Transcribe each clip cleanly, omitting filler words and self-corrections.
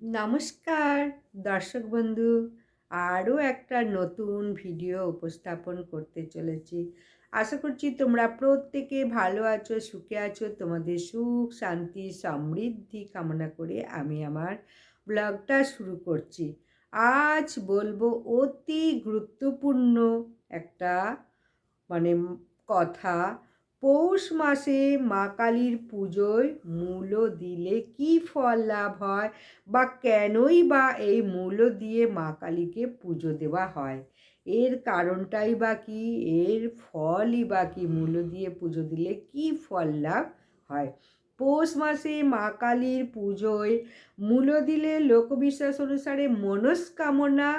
নমস্কার দর্শক বন্ধু, আরও একটা নতুন ভিডিও উপস্থাপন করতে চলেছি। আশা করছি তোমরা প্রত্যেকে ভালো আছো, সুখে আছো। তোমাদের সুখ, শান্তি, সমৃদ্ধি কামনা করে আমি আমার ব্লগটা শুরু করছি। আজ বলবো অতি গুরুত্বপূর্ণ একটা মানে কথা। পৌষ মাসে মা কালীর পুজোয় মূলো দিলে কি ফল লাভ হয়, বা কেনই বা এই মূলো দিয়ে মা কালীকে পুজো দেওয়া হয়, এর কারণটাই বা কি, এর ফলই বা কি, মূলো দিয়ে পুজো দিলে কি ফল লাভ হয়। পৌষ মাসে মা কালীর পুজোয় মূলো দিলে লোকবিশ্বাস অনুসারে মনস্কামনা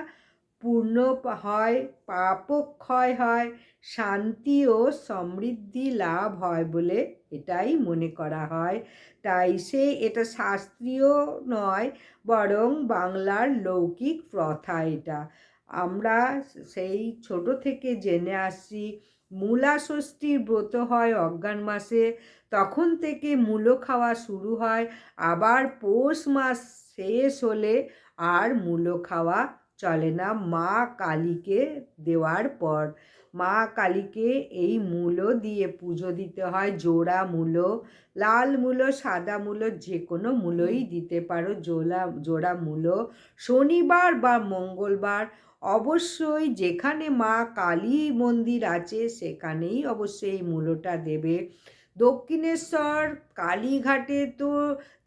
পূর্ণ হয়, পাপক্ষয় হয়, শান্তি ও সমৃদ্ধি লাভ হয় বলে এটাই মনে করা হয়। তাই এটা শাস্ত্রীয় নয়, বরং বাংলার লৌকিক প্রথা এটা। আমরা সেই ছোট থেকে জেনে আসছি, মূলা ষষ্ঠীর ব্রত হয় অজ্ঞান মাসে, তখন থেকে মূলো খাওয়া শুরু হয়। আবার পৌষ মাস শেষ হলে আর মূলো খাওয়া চলে না মা কালীকে দেওয়ার পর। মা কালীকে এই মূলো দিয়ে পুজো দিতে হয়। জোড়া মূলো, লাল মূলো, সাদা মূলো, যে কোনো মূলোই দিতে পারো। জোড়া মূলো শনিবার বা মঙ্গলবার, অবশ্যই যেখানে মা কালী মন্দির আছে সেখানেই অবশ্যই এই মূলোটা দেবে। দক্ষিণেশ্বর, কালীঘাটে, তো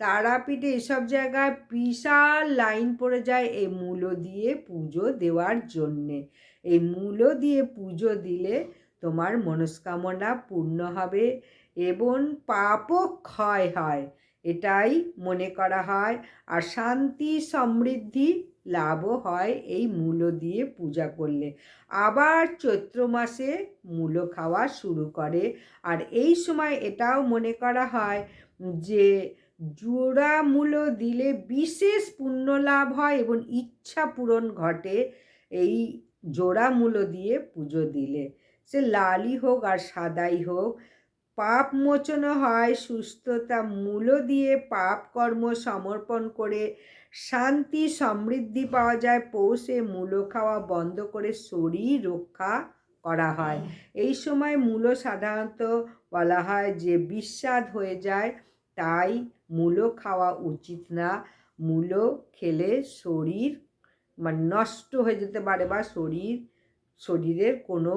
তারাপীঠে, এসব জায়গায় বিশাল লাইন পড়ে যায় এই মূলো দিয়ে পুজো দেওয়ার জন্যে। এই মূলো দিয়ে পুজো দিলে তোমার মনস্কামনা পূর্ণ হবে এবং পাপও ক্ষয় হয়, এটাই মনে করা হয়। আর শান্তি সমৃদ্ধি লাভও হয় এই মূলো দিয়ে পূজা করলে। আবার চৈত্র মাসে মূলো খাওয়া শুরু করে। আর এই সময় এটাও মনে করা হয় যে জোড়া মূলো দিলে বিশেষ পুণ্য লাভ হয় এবং ইচ্ছা পূরণ ঘটে এই জোড়া মূলো দিয়ে পুজো দিলে। সে লালই হোক আর সাদাই হোক, পাপ মোচন হয়, সুস্থতা। মূলো দিয়ে পাপ কর্ম সমর্পণ করে শান্তি সমৃদ্ধি পাওয়া যায়। পৌষে মূলো খাওয়া বন্ধ করে শরীর রক্ষা করা হয়। এই সময় মূলো সাধারণত বলা হয় যে বিস্বাদ হয়ে যায়, তাই মূলো খাওয়া উচিত না। মূলো খেলে শরীর নষ্ট হয়ে যেতে পারে, বা শরীরের কোনো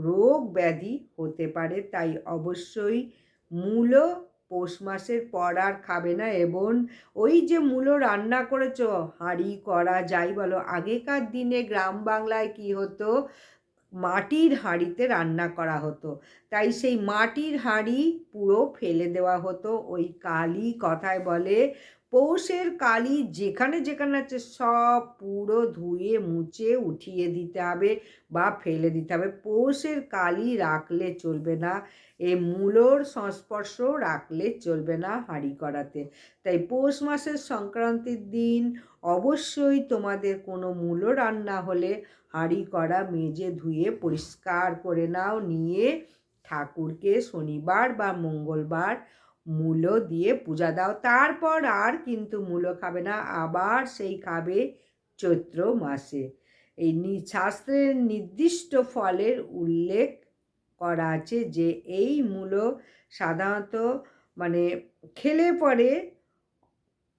রোগ ব্যাধি হতে পারে। তাই অবশ্যই মূলো পৌষ মাসের পর আর খাবে না। এবং ওই যে মূলো রান্না করেছো, হাঁড়ি কড়া যাই বলো, আগেকার দিনে গ্রাম বাংলায় কি হতো, মাটির হাঁড়িতে রান্না করা হতো। তাই সেই মাটির হাঁড়ি পুরো ফেলে দেওয়া হতো। ওই কালী কথায় বলে, পৌষের কালী যেখানে যেখানে আছে সব পুরো ধুয়ে মুছে উঠিয়ে দিতে হবে বা ফেলে দিতে হবে। পৌষের কালী রাখলে চলবে না, এ মূলোর সংস্পর্শ রাখলে চলবে না হাঁড়ি করাতে। তাই পৌষ মাসের সংক্রান্তির দিন অবশ্যই তোমাদের কোনো মূলো রান্না হলে হাঁড়ি কড়া মেজে ধুয়ে পরিষ্কার করে নাও, নিয়ে ঠাকুরকে শনিবার বা মঙ্গলবার মূলো দিয়ে পূজা দাও। তারপর আর কিন্তু মূলো খাবে না, আবার সেই খাবে চৈত্র মাসে। এই শাস্ত্রের নির্দিষ্ট ফলের উল্লেখ করা আছে যে এই মূলো সাধারণত খেলে পরে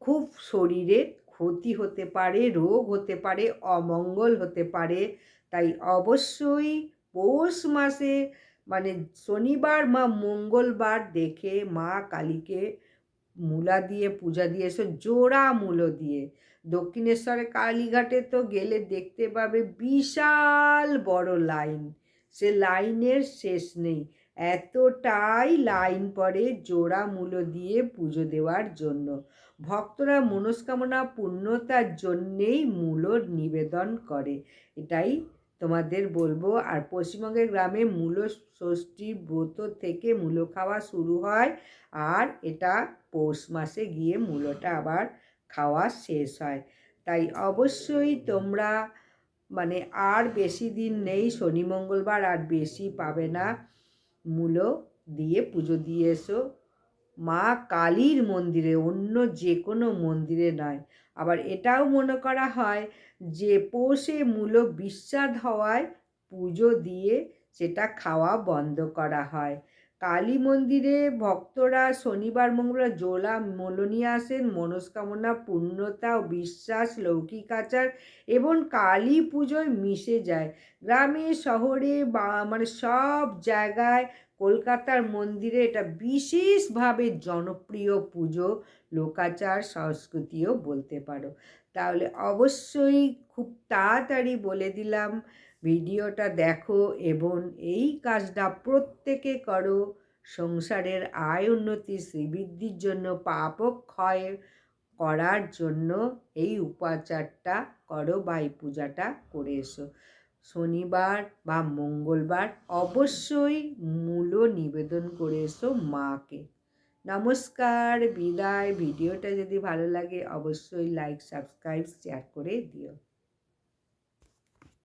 খুব শরীরের ক্ষতি হতে পারে, রোগ হতে পারে, অমঙ্গল হতে পারে। তাই অবশ্যই পৌষ মাসে শনিবার বা মঙ্গলবার দেখে মা কালীকে মূলা দিয়ে পূজা দিয়ে এসো, জোড়া মূলো দিয়ে। দক্ষিণেশ্বরে কালীঘাটে তো গেলে দেখতে পাবে বিশাল বড় লাইন, সে লাইনের শেষ নেই। এতটাই লাইন পড়ে জোড়া মূলো দিয়ে পুজো দেওয়ার জন্য। ভক্তরা মনস্কামনা পূর্ণতার জন্যেই মূলো নিবেদন করে, এটাই তোমাদের বলবো। আর পশ্চিমবঙ্গের গ্রামে মূলো ষষ্ঠী ব্রত থেকে মূলো খাওয়া শুরু হয়, আর এটা পৌষ মাসে গিয়ে মূলোটা আবার খাওয়া শেষ হয়। তাই অবশ্যই তোমরা আর বেশি দিন নেই, শনি মঙ্গলবার আর বেশি পাবে না। মূলো দিয়ে পুজো দিয়ে এসো, মা কালীর মন্দিরে, অন্য যে কোনো মন্দিরে নয়। আবার এটাও মনে করা হয় যে পৌষে মূল বিস্বাদ হওয়ায় পুজো দিয়ে সেটা খাওয়া বন্ধ করা হয়। কালী মন্দিরে ভক্তরা শনিবার মঙ্গলবার জোলা মূল্য নিয়ে আসেন, মনস্কামনা পূর্ণতা ও বিশ্বাস লৌকিক আচার এবং কালী পুজোয় মিশে যায়। গ্রামে শহরে বা মানে সব জায়গায় কলকাতার মন্দিরে এটা বিশেষভাবে জনপ্রিয় পুজো, লোকাচার, সংস্কৃতিও বলতে পারো। তাহলে অবশ্যই খুব তাড়াতাড়ি বলে দিলাম, ভিডিওটা দেখো এবং এই কাজটা প্রত্যেকে করো। সংসারের আয় উন্নতি শ্রীবৃদ্ধির জন্য, পাপ ক্ষয় করার জন্য এই উপাচারটা করো বা এই পূজাটা করে এসো। শনিবার বা মঙ্গলবার অবশ্যই মূল্য নিবেদন করে এসো মাকে। নমস্কার, বিদায়। ভিডিওটা যদি ভালো লাগে অবশ্যই লাইক, সাবস্ক্রাইব, শেয়ার করে দিও।